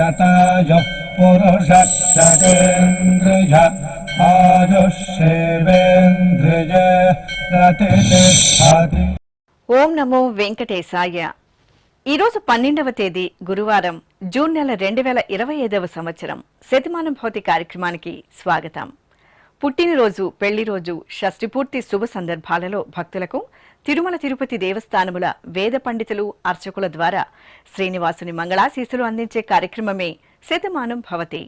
शतायुः पुरुषः शतेन्द्रिय आयुष्येवेन्द्रिये प्रतिष्ठति। ఓం నమో వెంకటేశాయ. ఈరోజు 12వ తేదీ గురువారం, జూన్ నెల 2025వ సంవత్సరం. శతమానం భౌతి కార్యక్రమానికి స్వాగతం. పుట్టినరోజు, పెళ్లిరోజు, షష్ఠిపూర్తి శుభ సందర్భాలలో భక్తులకు తిరుమల తిరుపతి దేవస్థానముల వేద పండితులు, అర్చకుల ద్వారా శ్రీనివాసుని మంగళాశీస్సులు అందించే కార్యక్రమమే శతమానం భవతి.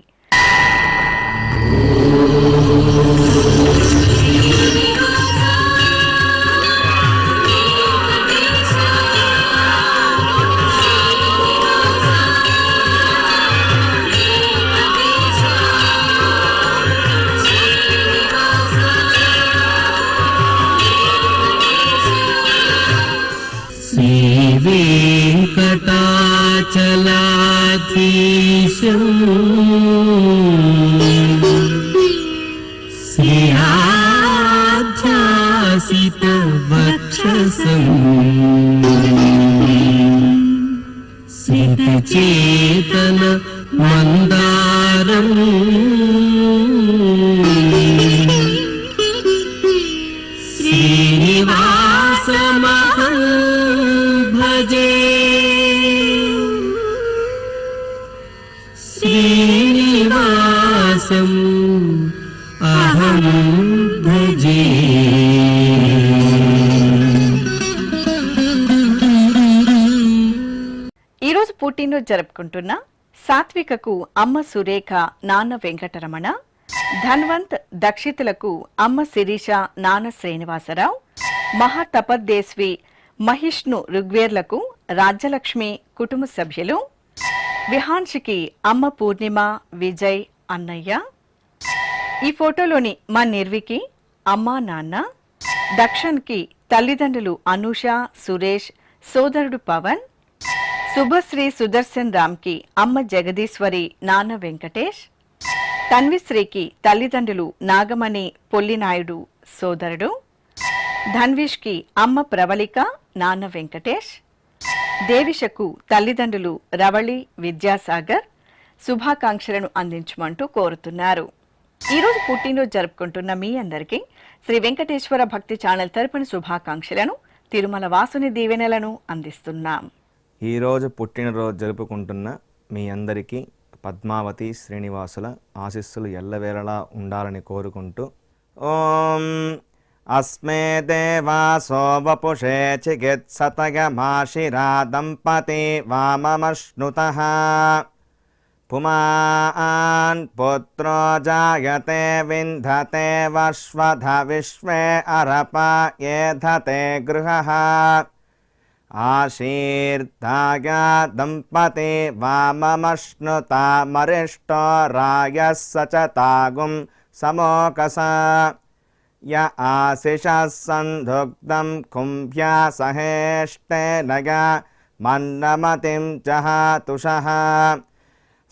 वेङ्कटाचलाधीशं श्रियाध्यासितवक्षसं सितचेतन मन्दारम् श्रीनिवासमहं भजे, श्रीनिवासम् अहं भजे. ఈరోజు పుట్టినరోజు జరుపుకుంటున్న సాత్వికకు అమ్మ సురేఖ, నాన్న వెంకటరమణ, ధన్వంత్ దక్షితులకు అమ్మ శిరీష, నాన్న శ్రీనివాసరావు, మహాతపద్దేశ్వి మహిష్ను ఋగ్వేర్లకు రాజ్యలక్ష్మి కుటుంబ సభ్యులు, విహాన్షికి అమ్మ పూర్ణిమ, విజయ్, అన్నయ్య. ఈ ఫోటోలోని మా నిర్వికి అమ్మ నాన్న, దక్షన్కి తల్లిదండ్రులు అనూష, సురేష్, సోదరుడు పవన్, శుభశ్రీ సుదర్శన్ రామ్కి అమ్మ జగదీశ్వరి, నాన్న వెంకటేష్, తన్విశ్రీకి తల్లిదండ్రులు నాగమణి, పొల్లినాయుడు, సోదరుడు, ధన్విష్కి అమ్మ ప్రవళిక, నాన్న వెంకటేష్, దేవిషకు తల్లిదండ్రులు రవళి, విద్యాసాగర్ శుభాకాంక్షలను అందించమంటూ కోరుతున్నారు. ఈరోజు పుట్టినరోజు జరుపుకుంటున్న మీ అందరికీ శ్రీ వెంకటేశ్వర భక్తి ఛానల్ తరపున శుభాకాంక్షలను, తిరుమల వాసుని దీవెనలను అందిస్తున్నాం. ఈరోజు పుట్టినరోజు జరుపుకుంటున్న మీ అందరికీ పద్మావతి శ్రీనివాసుల ఆశీస్సులు ఎల్లవేళలా ఉండాలని కోరుకుంటూ, ఓం అస్మే దేవాసో వపుషే చికిత్సతయమాశిరా దంపతి వామమశ్నుతః పుమాన్ పుత్రో జాయతే వింధతే వశ్వధ విశ్వే అరప ఏధతే గృహః ఆశీర్దాయ దంపతి వామమశ్నుతా మరిష్టో రాయః సచతాగుం సమోకస య ఆశిషः సంధుగ్ధం కుంభ్యా సహేష్టేనయ మన్నమతిం జహాతుషః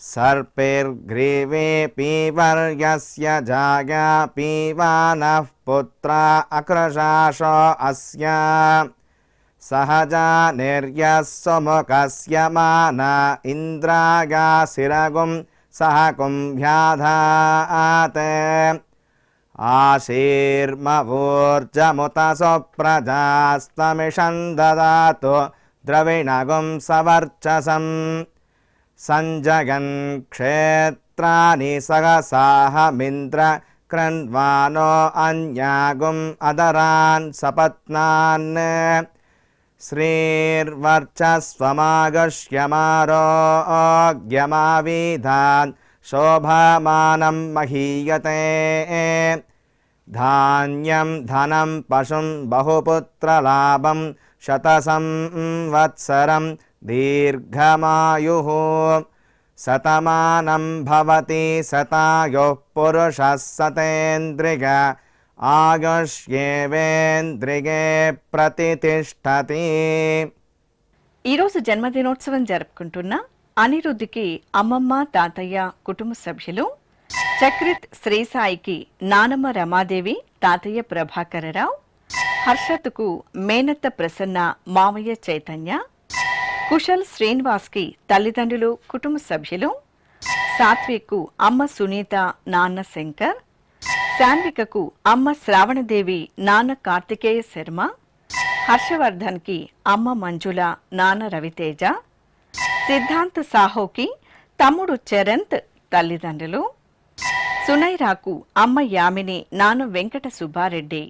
సర్పైర్గ్రీవే పీవర్యస్య జాయా పీవానః పుత్రా అకృశాశో అస్య సహజా నిర్యస్సుముఖస్య మాన ఇంద్రాగాసిరగుం సహ కుంభ్యాధాతే ఆశీర్మవోర్జముత సుప్రజాస్తమిషం దదాతు ద్రవిణగుం సవర్చసం సంజగన్ క్షేత్రాని సహసాహమింద్ర క్రన్వానో అన్యాగుం అదరాన్ సపత్నాన్ శ్రీర్వర్చస్వమాగశ్యమారోగ్యమావిధాన్ శోభమానం మహీయతే ధాన్యం ధనం పశుం బహుపుత్రలాభం శతసంవత్సరం దీర్ఘమాయుః శతమానం భవతి శతాయుః పురుషः శతేంద్రియ ఆయుష్యేవేంద్రియే ప్రతిష్ఠతి. ఈరోజు జన్మదినోత్సవం జరుపుకుంటున్న అనిరుద్ధికి అమ్మమ్మ, తాతయ్య, కుటుంబ సభ్యులు, చక్రిత్ శ్రీసాయికి నానమ్మ రమాదేవి, తాతయ్య ప్రభాకరరావు, హర్షత్కు మేనత్త ప్రసన్న, మామయ్య చైతన్య, కుశల్ శ్రీనివాస్కి తల్లిదండ్రులు, కుటుంబ సభ్యులు, సాత్విక్కు అమ్మ సునీత నాన్న శంకర్, శాన్వికకు అమ్మ శ్రావణదేవి నాన్న కార్తికేయ శర్మ, హర్షవర్ధన్కి అమ్మ మంజుల నాన్న రవితేజ, సిద్ధాంత్ సాహోకి తమ్ముడు చరణ్త్ తల్లిదండ్రులు, సునైరాకు అమ్మ యామిని నాన్న వెంకట సుబ్బారెడ్డి,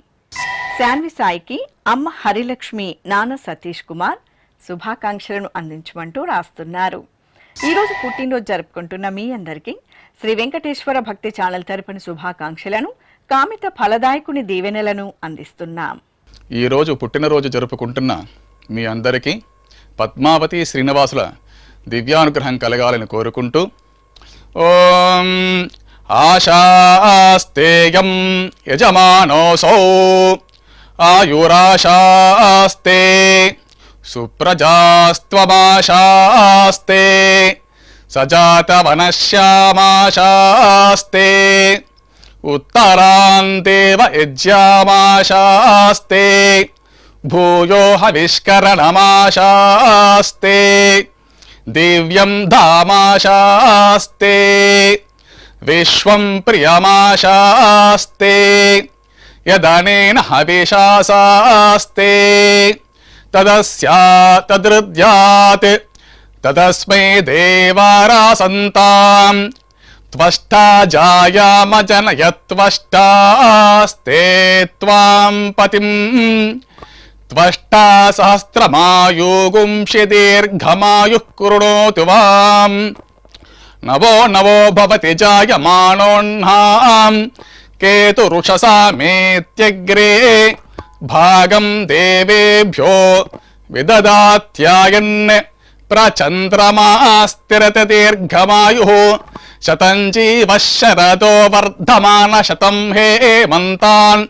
శాన్వి సాయికి అమ్మ హరిలక్ష్మి నాన్న సతీష్ కుమార్ శుభాకాంక్షలను అందించమంటూ రాస్తున్నారు. ఈరోజు పుట్టినరోజు జరుపుకుంటున్న మీ అందరికీ శ్రీ వెంకటేశ్వర భక్తి ఛానల్ తరపున శుభాకాంక్షలను, కామిత ఫలదాయకుని దీవెనలను అందిస్తున్నాం. ఈరోజు పుట్టినరోజు జరుపుకుంటున్న మీ అందరికీ పద్మావతి శ్రీనివాసుల దివ్యానుగ్రహం కలగాలని కోరుకుంటూ ఓం ఆశాస్తేయం యజమానోసౌ ఆయురాశాస్తే సుప్రజాస్త్వమాశాస్తే సజాతవనశ్యామాశాస్తే ఉత్తరాందేవ యజ్యామాశాస్తే భూయో హవిష్కరణమాశాస్తే దివ్యం ధామాశాస్తే విశ్వం ప్రియమాశాస్తే యదనేన హవిషాసాస్తే తదస్యాతదృద్యాత్ తదస్మై దేవారాసంతాం త్వష్టా జాయామజనయత్వష్టాస్తే త్వాం పతిం త్వష్టా సహస్రమాయుగుంషి దీర్ఘమాయుః కృణోతు వాం నవో నవో భవతి జాయమానోన్హాం కేతురుషసా మేత్యగ్రే భాగం దేవేభ్యో విదదాత్యాయన్ ప్రచంద్రమా స్థిరత దీర్ఘమాయుః శతం జీవః శరదో వర్ధమాన శతం హేమంతాన్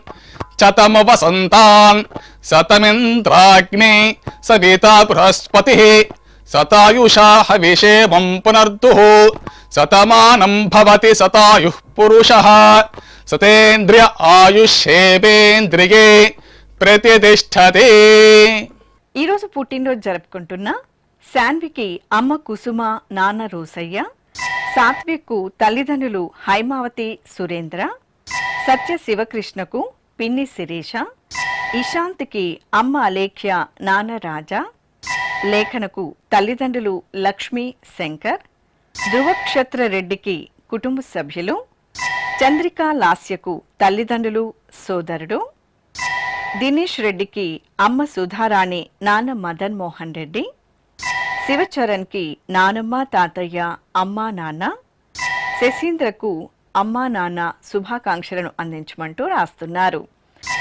శతము వసంతాన్ శతమింద్రాగ్ని సవితా బృహస్పతిః శతాయుషా హవిషేమం పునర్దుః శతమానం భవతి శతాయుః పురుషః సతేంద్రియ ఆయుష్యేవేంద్రియే ప్రతిష్టతే. ఈరోజు పుట్టినరోజు జరుపుకుంటున్న శాన్వికి అమ్మ కుసుమ నాన్న రోసయ్య, సాత్విక్కు తల్లిదండ్రులు హైమావతి సురేంద్ర, సత్య శివకృష్ణకు పిన్ని శిరీష, ఇషాంత్కి అమ్మ అలేఖ్య నాన్న రాజా, లేఖనకు తల్లిదండ్రులు లక్ష్మి శంకర్, ధ్రువక్షత్ర రెడ్డికి కుటుంబ సభ్యులు, చంద్రికా లాస్యకు తల్లిదండ్రులు సోదరుడు, దినేష్ రెడ్డికి అమ్మ సుధారాణి నాన్న మదన్ మోహన్ రెడ్డి, శివచరణ్కి నానమ్మ తాతయ్య అమ్మా నాన్న, శశీంద్రకు అమ్మా నాన్న శుభాకాంక్షలను అందించమంటూ రాస్తున్నారు.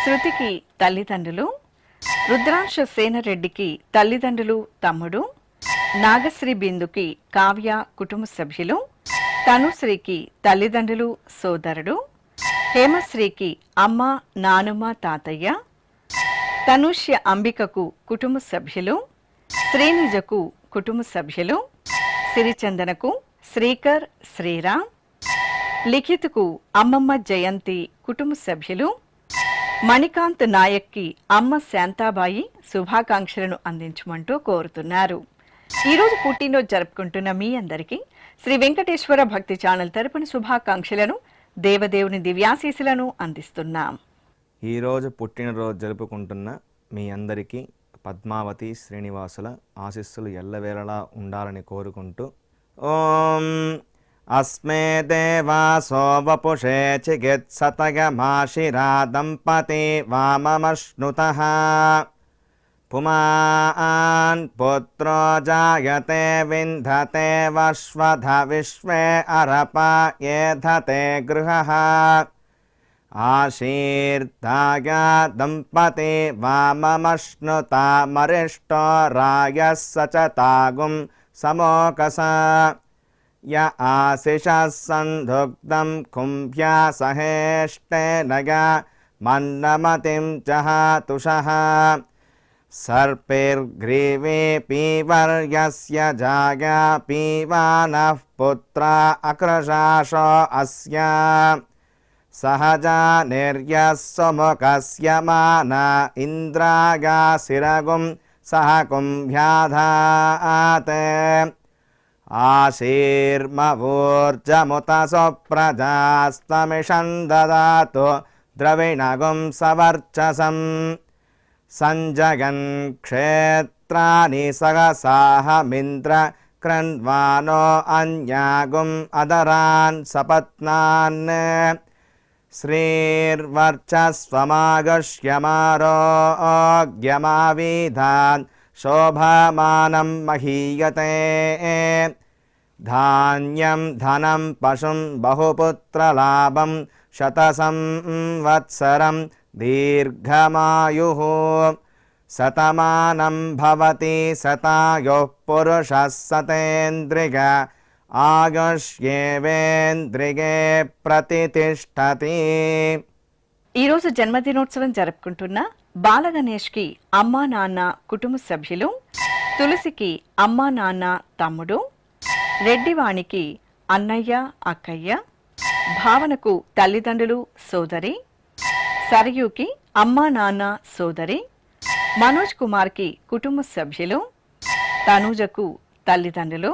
శృతికి తల్లిదండ్రులు, రుద్రాంశ సేనరెడ్డికి తల్లిదండ్రులు తమ్ముడు, నాగశ్రీ బిందుకి కావ్య కుటుంబ సభ్యులు, తనుశ్రీకి తల్లిదండ్రులు సోదరుడు, హేమశ్రీకి అమ్మ నానమ్మ తాతయ్య, తనుష్య అంబికకు కుటుంబ సభ్యులు, శ్రీనిజకు కుటుంబ సభ్యులు, సిరిచందనకు శ్రీకర్ శ్రీరామ్, లిఖిత్కు అమ్మమ్మ జయంతి కుటుంబ సభ్యులు, మణికాంత్ నాయక్కి అమ్మ శాంతాబాయి శుభాకాంక్షలను అందించమంటూ కోరుతున్నారు. ఈరోజు పుట్టినరోజు జరుపుకుంటున్న మీ అందరికీ శ్రీ వెంకటేశ్వర భక్తి ఛానల్ తరపున శుభాకాంక్షలను, దేవదేవుని దివ్యాశీస్సులను అందిస్తున్నాం. ఈరోజు పుట్టినరోజు జరుపుకుంటున్న మీ అందరికీ పద్మావతి శ్రీనివాసుల ఆశీస్సులు ఎల్లవేళలా ఉండాలని కోరుకుంటూ ఓం అస్మే దేవాసో వపుషే చికిత్సతయమాశిరా దంపతి వామమశ్నుతః పుమాన్ పుత్రో జాయతే వింధతే వశ్వధ విశ్వే అరప ఏధతే గృహః ఆశీర్దాయ దంపతి వామమశ్నుతామరిష్టో రాయः సచతాగుం సమోకస య ఆశిషः సంధుగ్ధం కుంభ్యా సహేష్టేనయ మన్నమతిం జహాతుషః సర్పైర్గ్రీవే పీవర్యస్య జాగా పీవానః పుత్రా అక్రశాశో అస్య సహజా నిర్యస్సుముఖస్య మాన ఇంద్రాగా శిరగుం సహ కుంభ్యాధాత్ आशीर्मवोर्जमुत सुप्रजास्तमिषं ददातु द्रविणगुं सवर्चसम् सञ्जगन् क्षेत्राणि सहसाहमिन्द्र क्रन्वानो अन्यागुम् अदरान् सपत्नान् श्रीर्वर्चस्वमागश्यमारोग्यमाविधान् शोभमानं महीयते धान्यं धनं पशुं बहुपुत्रलाभं शतसंवत्सरं दीर्घमायुः शतमानं भवति शतायुः पुरुषः शतेन्द्रिय ఆయుష్యేవేంద్రియే ప్రతితిష్టతి. ఈరోజు జన్మదినోత్సవం జరుపుకుంటున్న బాలగణేష్కి అమ్మా నాన్న కుటుంబ సభ్యులు, తులసికి అమ్మా నాన్న తమ్ముడు, రెడ్డివాణికి అన్నయ్య అక్కయ్య, భావనకు తల్లిదండ్రులు సోదరి, సరయుకి అమ్మా నాన్న సోదరి, మనోజ్ కుమార్కి కుటుంబ సభ్యులు, తనూజకు తల్లిదండ్రులు,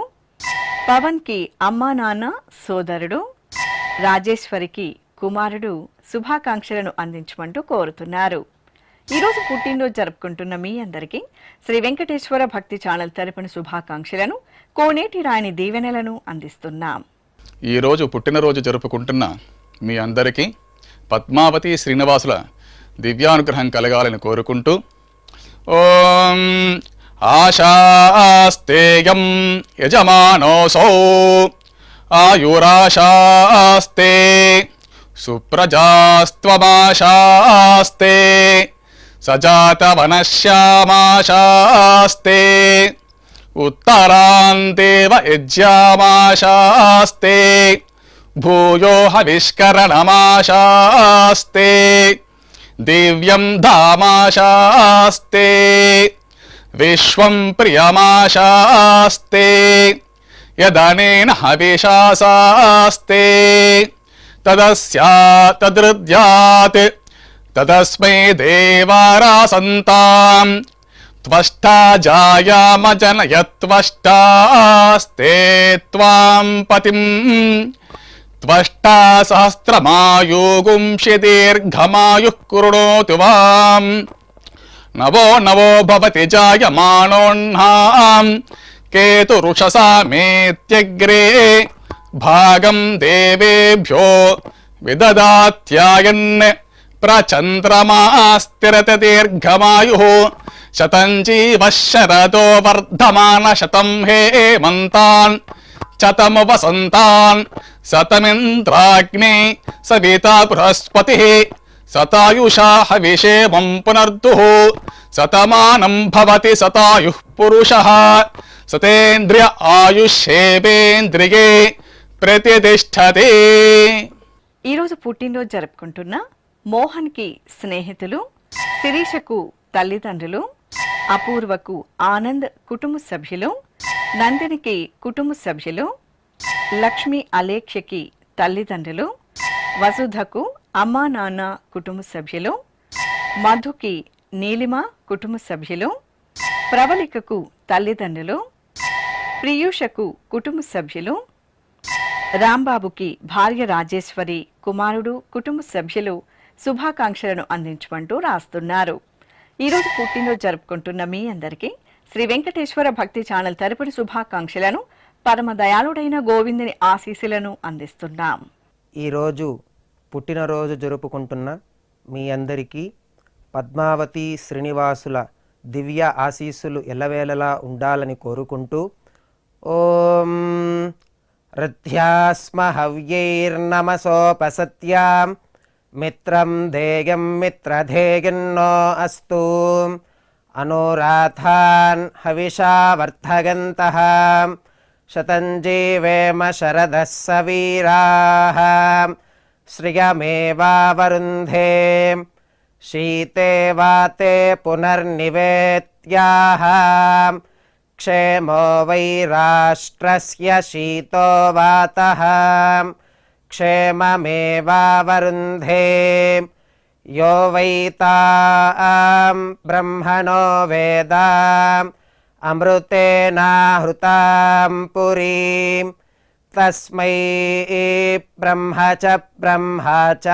పవన్కి అమ్మా నాన్న సోదరుడు, రాజేశ్వరికి కుమారుడు శుభాకాంక్షలను అందించమంటూ కోరుతున్నారు. ఈరోజు పుట్టినరోజు జరుపుకుంటున్న మీ అందరికీ శ్రీ వెంకటేశ్వర భక్తి ఛానల్ తరపున శుభాకాంక్షలను, కోనేటి రాయని దీవెనలను అందిస్తున్నాం. ఈరోజు పుట్టినరోజు జరుపుకుంటున్న మీ అందరికీ పద్మావతి శ్రీనివాసుల దివ్యానుగ్రహం కలగాలని కోరుకుంటూ ఓం ఆశాస్తేయం యజమానోసౌ ఆయురాశాస్తే సుప్రజాస్త్వమాశాస్తే సజాతవనశ్యామాశాస్తే ఉత్తరాంతేవ యజ్యామాశాస్తే భూయో హవిష్కరణమాశాస్తే దివ్యం ధామాశాస్తే విశ్వం ప్రియమాశాస్తే యదనేన హవిషాసాస్తే తదస్యాతదృద్యాత్ తదస్మై దేవారాసంతాం త్వష్టా జాయామజనయత్వష్టాస్తే త్వాం పతిం త్వష్టా సహస్రమాయుగుంషి దీర్ఘమాయుః కృణోతు వాం నవో నవో భవతి జాయమానోన్హాం కేతురుషసామేత్యగ్రే భాగం దేవేభ్యో విదదాత్యాయన్ ప్రచంద్రమా స్థిరత దీర్ఘమాయుః శతం జీవః శరదో వర్ధమాన శతం హేమంతాన్ శతము వసంతాన్ శతమింద్రాగ్నే సవితా బృహస్పతిః శతాయుషా హవిషేమం పునర్దుః శతమానం భవతి శతాయుః పురుషః శతేంద్రియ ఆయుష్యేవేంద్రియే ప్రతితిష్టతి. ఈరోజు పుట్టినరోజు జరుపుకుంటున్న మోహన్కి స్నేహితులు, శిరీషకు తల్లిదండ్రులు, అపూర్వకు ఆనంద్ కుటుంబ సభ్యులు, నందినికి కుటుంబ సభ్యులు, లక్ష్మి అలేఖ్యకి తల్లిదండ్రులు, వసుధకు అమ్మా నాన్న కుటుంబ సభ్యులు, మధుకి నీలిమ కుటుంబ సభ్యులు, ప్రవళికకు తల్లిదండ్రులు, ప్రియూషకు కుటుంబ సభ్యులు, రాంబాబుకి భార్య రాజేశ్వరి, కుమారుడు కుటుంబ సభ్యులు శుభాకాంక్షలను అందించమంటూ రాస్తున్నారు. ఈరోజు పుట్టినరోజు జరుపుకుంటున్న మీ అందరికీ శ్రీ వెంకటేశ్వర భక్తి ఛానల్ తరపున శుభాకాంక్షలను, పరమ దయాళుడైన గోవిందుని ఆశీస్సులను అందిస్తున్నాం. ఈరోజు పుట్టినరోజు జరుపుకుంటున్న మీ అందరికీ పద్మావతి శ్రీనివాసుల దివ్య ఆశీస్సులు ఎల్లవేళలా ఉండాలని కోరుకుంటూ ఓం రథ్యాస్మ హవ్యైర్నమసోపసత్యాం మిత్రం ధేయం మిత్రధేయన్నో అస్తు అనురాధాన్ హవిషా వర్ధగంతః శతం జీవేమ శరదః సవీరాః శ్రియమేవావరుంధే శీతే వాతే పునర్నివేత్యాః క్షేమో వై రాష్ట్రస్య శీతో వాతః క్షేమమేవావరుంధే యో వై తాం బ్రహ్మణో వేద अमृतेनाहृतां पुरीं तस्मै ब्रह्म च ब्रह्मा च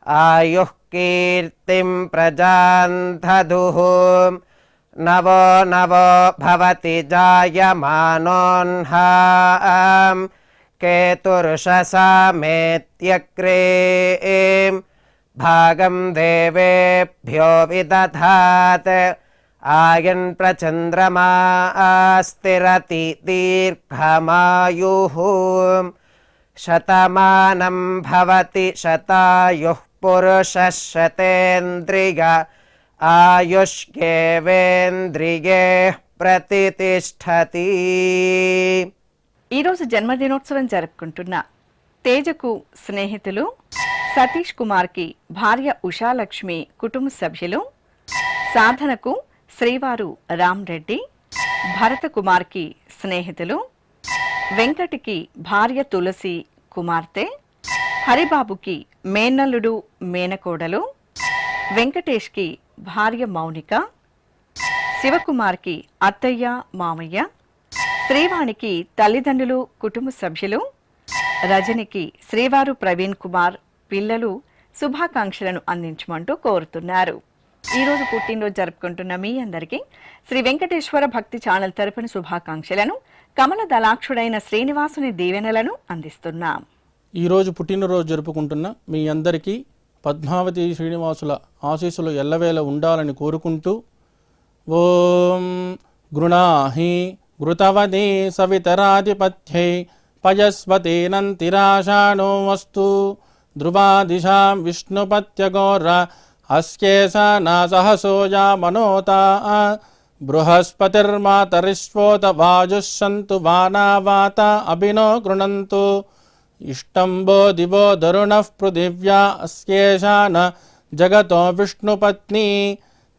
आयुः कीर्तिं प्रजां दधुः नवो नवो भवति जायमानोऽह्नां केतुर्षसामेत्यग्रे भागं देवेभ्यो विदधात् आयन् प्रचन्द्रमा स्थिरति दीर्घमायुः शतमानं भवति शतायुः पुरुषः शतेन्द्रिय आयुष्येवेन्द्रिये ప్రతిష్టతి. ఈరోజు జన్మదినోత్సవం జరుపుకుంటున్న తేజకు స్నేహితులు సతీష్ కుమార్కి భార్య ఉషాలక్ష్మి కుటుంబ సభ్యులు, సాధనకు శ్రీవారు రామ్ రెడ్డి, భరత కుమార్కి స్నేహితులు, వెంకటికి భార్య తులసి కుమార్తె, హరిబాబుకి మేనల్లుడు మేనకోడలు, వెంకటేష్కి భార్య మౌనిక, శివకుమార్కి అత్తయ్య మామయ్య, శ్రీవాణికి తల్లిదండ్రులు కుటుంబ సభ్యులు, రజనికి శ్రీవారు ప్రవీణ్ కుమార్ పిల్లలు శుభాకాంక్షలను అందించమంటూ కోరుతున్నారు. ఈరోజు పుట్టినరోజు జరుపుకుంటున్న మీ అందరికీ శ్రీ వెంకటేశ్వర భక్తి ఛానల్ తరపున శుభాకాంక్షలను, కమల దళాక్షుడైన శ్రీనివాసుని దీవెనలను అందిస్తున్నాం. ఈరోజు పుట్టినరోజు జరుపుకుంటున్న మీ అందరికీ పద్మావతి శ్రీనివాసుల ఆశీస్సులు ఎల్లవేళ ఉండాలని కోరుకుంటూ ఓం గృణాహి ఘృతవదే సవితరాధిపత్యై పయస్వతేనంతిరాషాణో వస్తు ధ్రువాదిశాం విష్ణుపత్యగోర అస్యేషా నాసహసోజా మనోతా బృహస్పతిర్మాతరిష్వోత వాజుస్సంతు వానావాత అభినో గృణంతు ఇష్టంబో దివో దరుణః పృథివ్యా అస్యేషా న జగతో విష్ణుపత్ని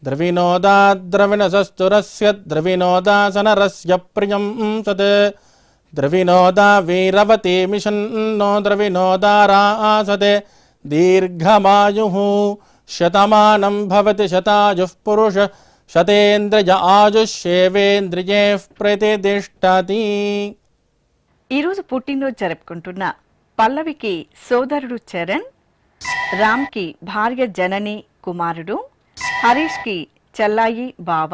ద్రవినోదా ద్రవిణసస్తురస్య ద్రవినోదాసనరస్య ప్రియం సత్ ద్రవినోదా వీరవతి మిషన్నో ద్రవినోదారాసతే దీర్ఘమాయుః శతమానం భవతి శతాయుః పురుష శతేంద్రియ ఆయుష్యేవేంద్రియే ప్రతిష్టతి. ఈరోజు పుట్టినరోజు జరుపుకుంటున్న పల్లవికి సోదరుడు చరణ్, రామ్కి భార్య జనని కుమారుడు, హరీష్కి చెల్లాయి బావ,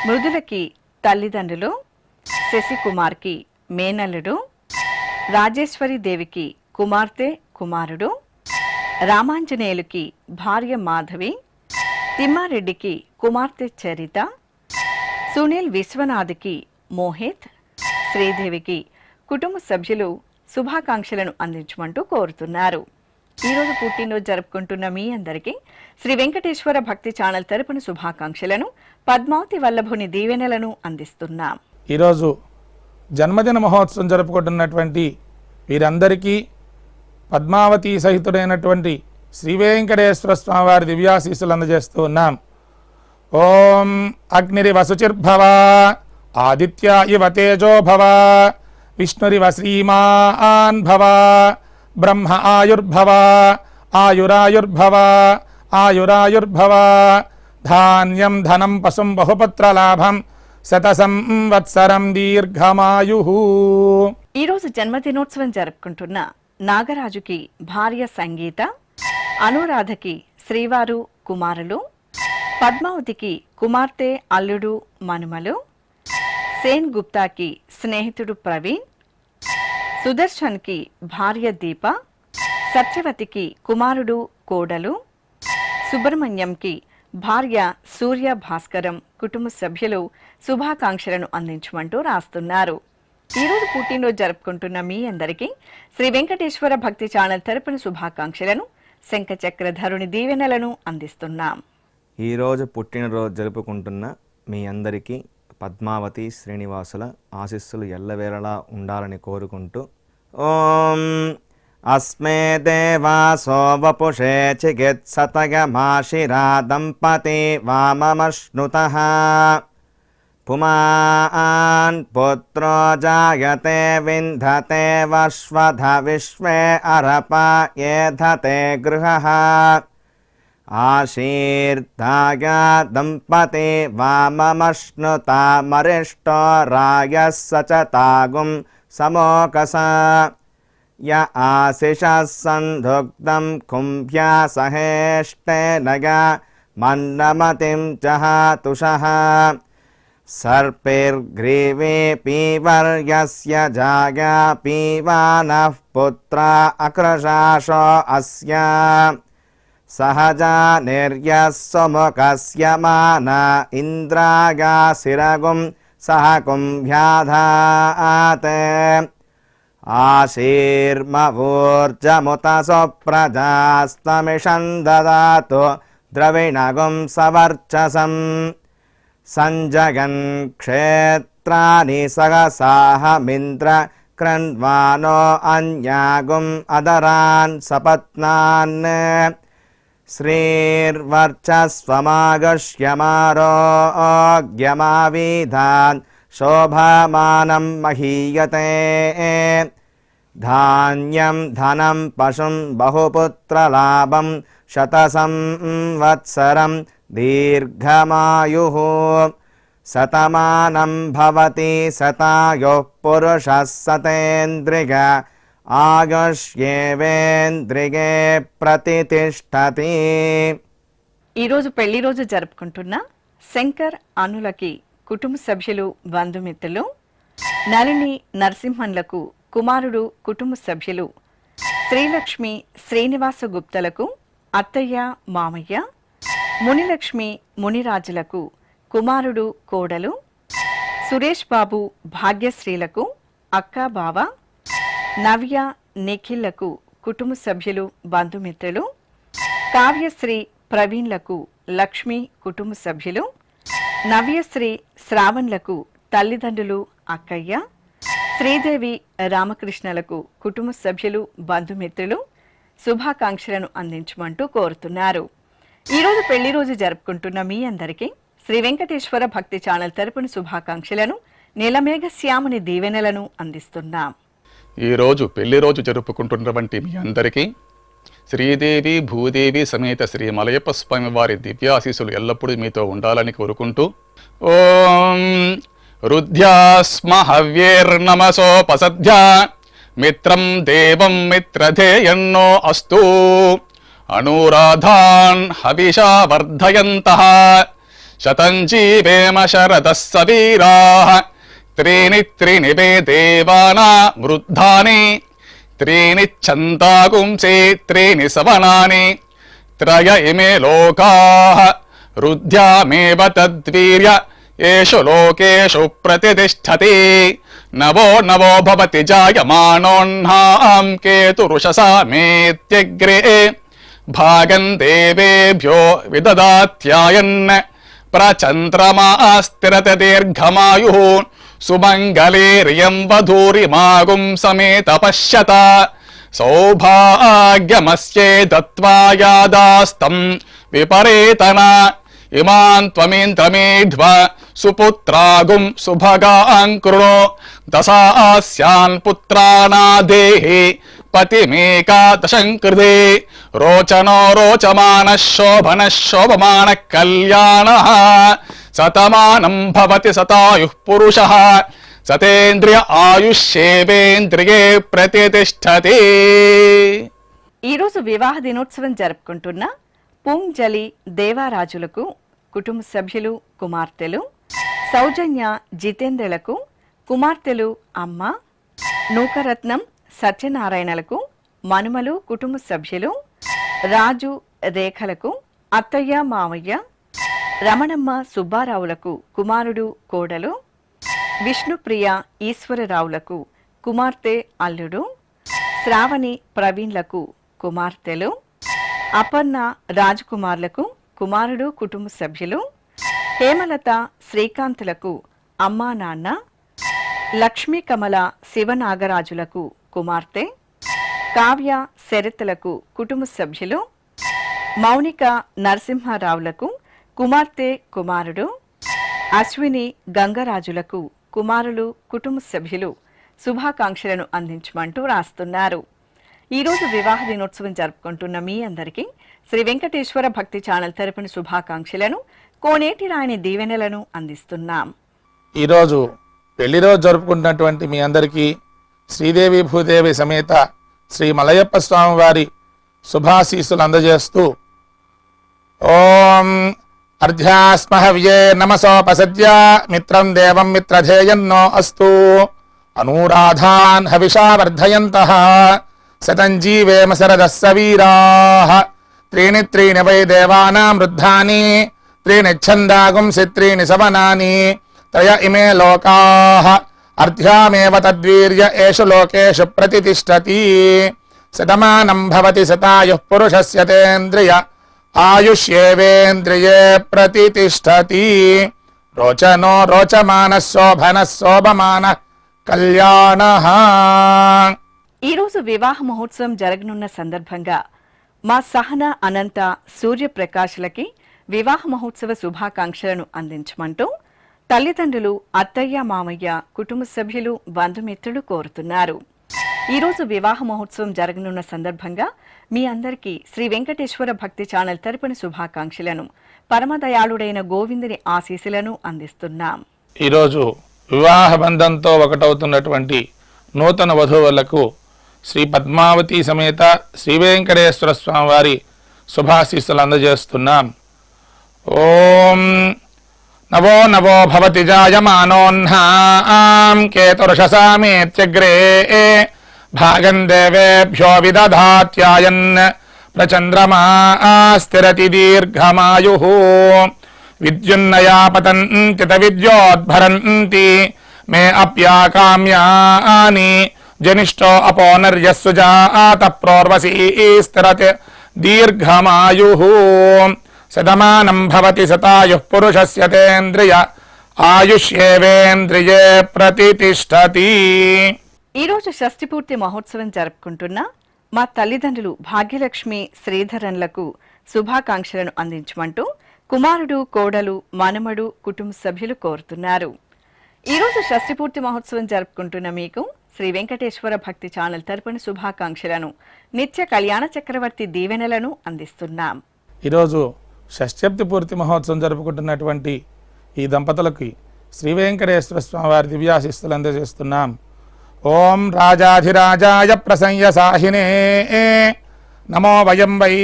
మృదులకి తల్లిదండ్రులు, శశికుమార్కి మేనల్లుడు, రాజేశ్వరి దేవికి కుమార్తె కుమారుడు, రామాంజనేయులకి భార్య మాధవి, తిమ్మారెడ్డికి కుమార్తె చరిత, సునీల్ విశ్వనాథ్కి మోహిత్, శ్రీదేవికి కుటుంబ సభ్యులు శుభాకాంక్షలను అందించమంటూ కోరుతున్నారు. ఈరోజు పుట్టినరోజు జరుపుకుంటున్న మీ అందరికీ శ్రీ వెంకటేశ్వర భక్తి ఛానల్ తరపున శుభాకాంక్షలను, పద్మావతి వల్లభుని దీవెనలను అందిస్తున్నాం. ఈరోజు జన్మదిన మహోత్సవం జరుపుకుంటున్నటువంటి వీరందరికీ పద్మావతి సహితుడైనటువంటి శ్రీ వెంకటేశ్వర స్వామివారి దివ్యాశీస్సులు అందజేస్తూ ఉన్నాం. ఓం అగ్నిరివ శుచిర్భవ, ఆదిత్య ఇవ తేజో భవ, విష్ణురివ శ్రీమాన్ భవ, బ్రహ్మ ఆయుర్భవ, ఆయురాయుర్భవ, ఆయురాయుర్భవ, ధాన్యం ధనం పశుం బహుపుత్రలాభం, శతసంవత్సరం దీర్ఘమాయు. ఈరోజు జన్మదినోత్సవం జరుపుకుంటున్న నాగరాజుకి భార్య సంగీత, అనురాధకి శ్రీవారు కుమారులు, పద్మావతికి కుమార్తె అల్లుడు మనుమలు, సేన్ గుప్తాకి స్నేహితుడు ప్రవీణ్, సుదర్శన్కి భార్య దీప, సత్యవతికి కుమారుడు కోడలు, సుబ్రహ్మణ్యంకి భార్య సూర్య భాస్కరం కుటుంబ సభ్యులు శుభాకాంక్షలను అందించమంటూ రాస్తున్నారు. ఈరోజు పుట్టినరోజు జరుపుకుంటున్న మీ అందరికీ శ్రీ వెంకటేశ్వర భక్తి ఛానల్ తరపున శుభాకాంక్షలను, శంఖచక్రధరుని దీవెనలను అందిస్తున్నాం. ఈరోజు పుట్టినరోజు జరుపుకుంటున్న మీ అందరికీ పద్మావతి శ్రీనివాసుల ఆశీస్సులు ఎల్లవేళలా ఉండాలని కోరుకుంటూ ఓం అస్మే దేవాసో వపుషే చికిత్సతయమాశిరా దంపతి వామమశ్నుతః పుమాన్ పుత్రో జాయతే వింధతే వశ్వధ విశ్వే అరప ఏధతే గృహః ఆశీర్దాయ దంపతే వామమశ్నుతామరిష్టో రాయः సచతాగుం సమోకస య ఆశిషः సంధుగ్ధం కుంభ్యా సహేష్టేనయ మన్నమతిం జహాతుషః సర్పైర్గ్రీవే పీవర్యస్య జాగా పీవానః పుత్రా అక్రశాశో అస్య సహజా నిర్యస్సుముఖస్య మాన ఇంద్రాగాసిరగుం సహ కుంభ్యాధాత్ ఆశీర్మవూర్జముత సుప్రజాస్తమిషం దదాతు ద్రవిణగుం సవర్చసం సంజగన్ క్షేత్రాని సహసాహమింద్ర క్రన్వానో అన్యాగుం అదరాన్ సపత్నాన్ శ్రీర్వర్చస్వమాగష్యమారోగ్యమావిధాన్ శోభమానం మహీయతే ధాన్యం ధనం పశుం బహుపుత్రలాభం శతసంవత్సరం దీర్ఘమాయుః శతమానం భవతి శతాయుః పురుషः శతేంద్రియ ఆయుష్యేవేంద్రియే ప్రతితిష్టతి. ఈరోజు పెళ్లి రోజు జరుపుకుంటున్న శంకర్ అనులకి కుటుంబ సభ్యులు బంధుమిత్రులు, నళిని నరసింహన్లకు కుమారుడు కుటుంబ సభ్యులు, శ్రీలక్ష్మి శ్రీనివాస గుప్తలకు అత్తయ్య మామయ్య, మునిలక్ష్మి మునిరాజులకు కుమారుడు కోడలు, సురేష్ బాబు భాగ్యశ్రీలకు అక్క బావ, నవ్య నిఖిల్లకు కుటుంబ సభ్యులు బంధుమిత్రులు, కావ్యశ్రీ ప్రవీణ్లకు లక్ష్మి కుటుంబ సభ్యులు, నవ్యశ్రీ శ్రావణ్లకు తల్లిదండ్రులు అక్కయ్య, శ్రీదేవి రామకృష్ణలకు కుటుంబ సభ్యులు బంధుమిత్రులు శుభాకాంక్షలను అందించమంటూ కోరుతున్నారు. ఈరోజు పెళ్లి రోజు జరుపుకుంటున్న మీ అందరికీ శ్రీ వెంకటేశ్వర భక్తి ఛానల్ తరపున శుభాకాంక్షలను, నీలమేఘ శ్యాముని దీవెనలను అందిస్తున్నాం. ఈరోజు పెళ్లి రోజు జరుపుకుంటున్నటువంటి మీ అందరికీ శ్రీదేవి భూదేవి సమేత శ్రీ మలయప్ప స్వామి వారి దివ్యాశీస్సులు ఎల్లప్పుడూ మీతో ఉండాలని కోరుకుంటూ ఓం రుద్ధ్యాస్మ హవ్యేర్నమసోపసధ్యా మిత్రం దేవం మిత్రధేయన్నో అస్తు అనురాధాన్ హవిషా వర్ధయంతః శతం జీవేమ శరదః సవీరాః త్రీణి త్రీణి వే దేవానా వృద్ధాని త్రీణి ఛందాగుంసే త్రీణి సవనాని త్రయ ఇమే లోకాః రుద్ధ్యామేవ తద్వీర్య ఏషు లోకేషు ప్రతితిష్ఠతి నవో నవో భవతి జాయమానోన్హాం కేతురుషసా మేత్యగ్రే భాగం దేవేభ్యో విదదాత్యాయన్ ప్రచంద్రమాస్తిరత దీర్ఘమాయుః సుమంగళేర్యం వధూరిమాగుం సమేత పశ్యత సౌభాగ్యమస్యే దత్వాయాదాస్తం విపరేతన ఇమాన్ త్వమేంద్రమేధ్వ సుపుత్రాగుం సుభగాం కృణో దశాస్యాన్ పుత్రానాదేహి పతిమేకాదశం కృతే రోచనో రోచమాన శోభన శోభమాన కళ్యాణ శతమానం భవతి శతాయుః పురుషః సతేంద్రియ ఆయుష్యేవేంద్రియే ప్రతితిష్ఠతి. ఈరోజు వివాహ దినోత్సవం జరుపుకుంటున్న పూంజలి దేవారాజులకు కుటుంబ సభ్యులు కుమార్తెలు, సౌజన్య జితేంద్రలకు కుమార్తెలు అమ్మ, నూకరత్నం సత్యనారాయణలకు మనుమలు కుటుంబ సభ్యులు, రాజు రేఖలకు అత్తయ్య మామయ్య, రమణమ్మ సుబ్బారావులకు కుమారుడు కోడలు, విష్ణుప్రియ ఈశ్వరరావులకు కుమార్తె అల్లుడు, శ్రావణి ప్రవీణ్లకు కుమార్తెలు, అపర్ణ రాజకుమార్లకు కుమారుడు కుటుంబ సభ్యులు, హేమలత శ్రీకాంతులకు అమ్మా నాన్న, లక్ష్మీ కమల శివనాగరాజులకు కుమార్తె, కావ్య శరత్లకు కుటుంబ సభ్యులు, మౌనిక నరసింహారావులకు కుమార్తె కుమారుడు, అశ్విని గంగరాజులకు కుమారులు కుటుంబ సభ్యులు శుభాకాంక్షలను అందించమంటూ రాస్తున్నారు. ఈరోజు వివాహ దినోత్సవం జరుపుకుంటున్న మీ అందరికీ శ్రీ వెంకటేశ్వర భక్తి ఛానల్ తరపున శుభాకాంక్షలను, కోనేటి రాయని దీవెనలను అందిస్తున్నాం. ఈరోజు పెళ్లి రోజు జరుపుకుంటున్నటువంటి మీ అందరికీ శ్రీదేవి భూదేవి సమేత శ్రీ మలయప్ప స్వామి వారి శుభాశీస్సులు అందజేస్తూ ఓం అర్ధ్యాస్మహవ్యే నమసోపసద్య మిత్రం దేవం మిత్రధేయన్నో అస్తు అనూరాధాన్ హవిషా వర్ధయంతః శతం జీవేమ శరదః సవీరాః త్రీణి త్రీణి వై దేవానాం వృద్ధాని త్రీణి ఛందాగుంసి త్రీణి సవనాని త్రయ ఇమే లోకాః అర్ధ్యామేవ తద్వీర్య ఏషు లోకేషు ప్రతితిష్టతి శతమానం భవతి శతాయుః పురుషస్య తేంద్రియ ఆయుష్యేవేంద్రియే ప్రతితిష్టతి రోచనో రోచమానః శోభనః శోభమానః కళ్యాణః. ఈరోజు వివాహ మహోత్సవం జరగనున్న సందర్భంగా మా సహన అనంత సూర్యప్రకాశులకి వివాహ మహోత్సవ శుభాకాంక్షలను అందించమంటూ తల్లిదండ్రులు, అత్తయ్య, మామయ్య, కుటుంబ సభ్యులు, బంధుమిత్రులు కోరుతున్నారు. ఈరోజు వివాహ మహోత్సవం జరగనున్న సందర్భంగా మీ అందరికీ శ్రీ వెంకటేశ్వర భక్తి ఛానల్ తరపున శుభాకాంక్షలను, పరమదయాళుడైన గోవిందుని ఆశీస్సులను అందిస్తున్నాం. ఈరోజు వివాహ బంధంతో ఒకటవుతున్నటువంటి నూతన వధువులకు శ్రీ పద్మావతి సమేత శ్రీ వెంకటేశ్వర స్వామి వారి శుభాశీస్సులు అందజేస్తున్నాం. ఓం నవో నవో భవతి జాయమానోన్హాం కేతుర్షసామేత్యగ్రే భాగం దేవేభ్యో విదధాత్యాయన్ ప్రచంద్రమా స్థిరతి దీర్ఘమాయుః విద్యున్నయా పతంతి విద్యోద్భరంతి మే అప్యాకామ్యాని జనిష్టో అపోనర్యస్సు జాత ప్రోర్వసీ స్థిరతి దీర్ఘమాయుః శతమానం భవతి శతాయుః పురుషస్య తేంద్రియ ఆయుష్యేవేంద్రియే ప్రతితిష్టతి. ఈరోజు షష్ఠిపూర్తి మహోత్సవం జరుపుకుంటున్న మా తల్లిదండ్రులు భాగ్యలక్ష్మి, శ్రీధరన్లకు శుభాకాంక్షలను అందించమంటూ కుమారుడు, కోడలు, మనమడు, కుటుంబ సభ్యులు కోరుతున్నారు. ఈరోజు షష్ఠిపూర్తి మహోత్సవం జరుపుకుంటున్న మీకు శ్రీ వెంకటేశ్వర భక్తి ఛానల్ తరపున శుభాకాంక్షలను, నిత్య కళ్యాణ చక్రవర్తి దీవెనలను అందిస్తున్నాం. ఈరోజు షష్ఠ్యప్తి పూర్తి మహోత్సవం జరుపుకుంటున్నటువంటి ఈ దంపతులకి శ్రీ వెంకటేశ్వర స్వామి వారి దివ్యాశిస్తులు అందజేస్తున్నాం. ఓం రాజాధిరాజాయ ప్రసంయ సాహినే నమో వయం వై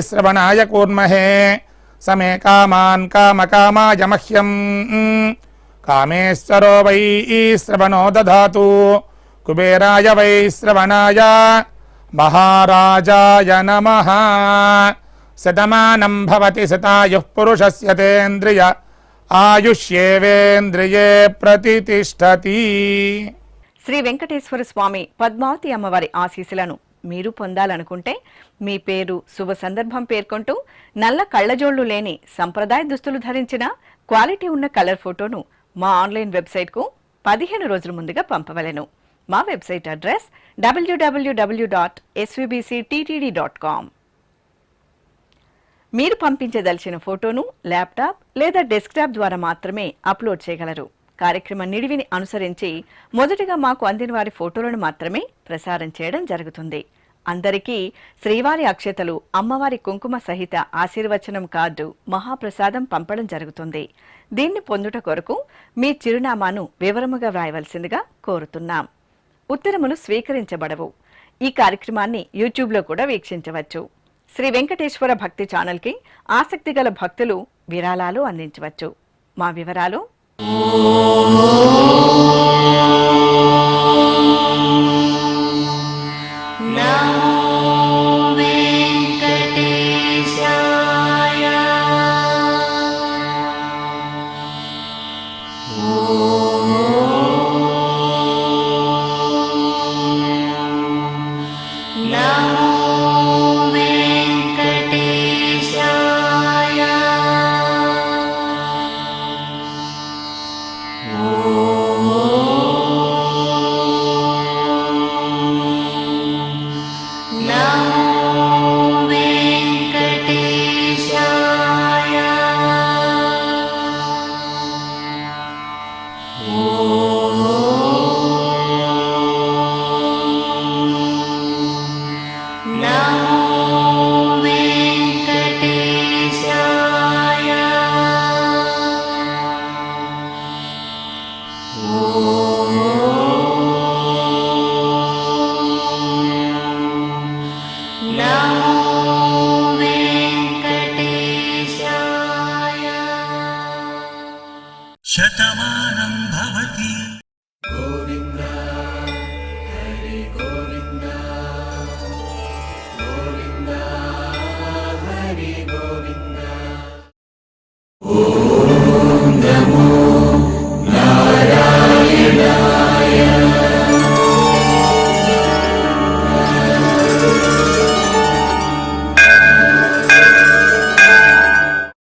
శ్రవణాయ కూర్మహే సమే కామాన్ కామకామాయ మహ్యం కామేశ్వరో వై శ్రవణో దధాతు కుబేరాయ వై శ్రవణాయ మహారాజాయ నమః. శతమానం భవతి శతాయుః పురుషస్య తేంద్రియ ఆయుష్యేవేంద్రియే ప్రతితిష్టతి. శ్రీ వెంకటేశ్వర స్వామి, పద్మావతి అమ్మవారి ఆశీస్సులను మీరు పొందాలనుకుంటే మీ పేరు, శుభ సందర్భం పేర్కొంటూ నల్ల కళ్ళజోళ్లు లేని సంప్రదాయ దుస్తులు ధరించిన క్వాలిటీ ఉన్న కలర్ ఫోటోను మా ఆన్లైన్ వెబ్సైట్కు 15 రోజుల ముందుగా పంపవలెను. మా వెబ్సైట్ అడ్రస్ www.svbcttd.com. మీరు పంపించదలిచిన ఫోటోను ల్యాప్టాప్ లేదా డెస్క్టాప్ ద్వారా మాత్రమే అప్లోడ్ చేయగలరు. కార్యక్రమం నిడివిని అనుసరించి మొదటగా మాకు అందిన వారి ఫోటోలను మాత్రమే ప్రసారం చేయడం జరుగుతుంది. అందరికీ శ్రీవారి అక్షతలు, అమ్మవారి కుంకుమ సహిత ఆశీర్వచనం కార్డు, మహాప్రసాదం పంపడం జరుగుతుంది. దీన్ని పొందుట కొరకు మీ చిరునామాను వివరముగా వ్రాయవలసిందిగా కోరుతున్నాం. ఉత్తరములు స్వీకరించబడవు. ఈ కార్యక్రమాన్ని యూట్యూబ్లో కూడా వీక్షించవచ్చు. శ్రీ వెంకటేశ్వర భక్తి ఛానల్కి ఆసక్తి గల భక్తులు విరాళాలు అందించవచ్చు. మా వివరాలు: నమో వెంకటేశాయ. నమో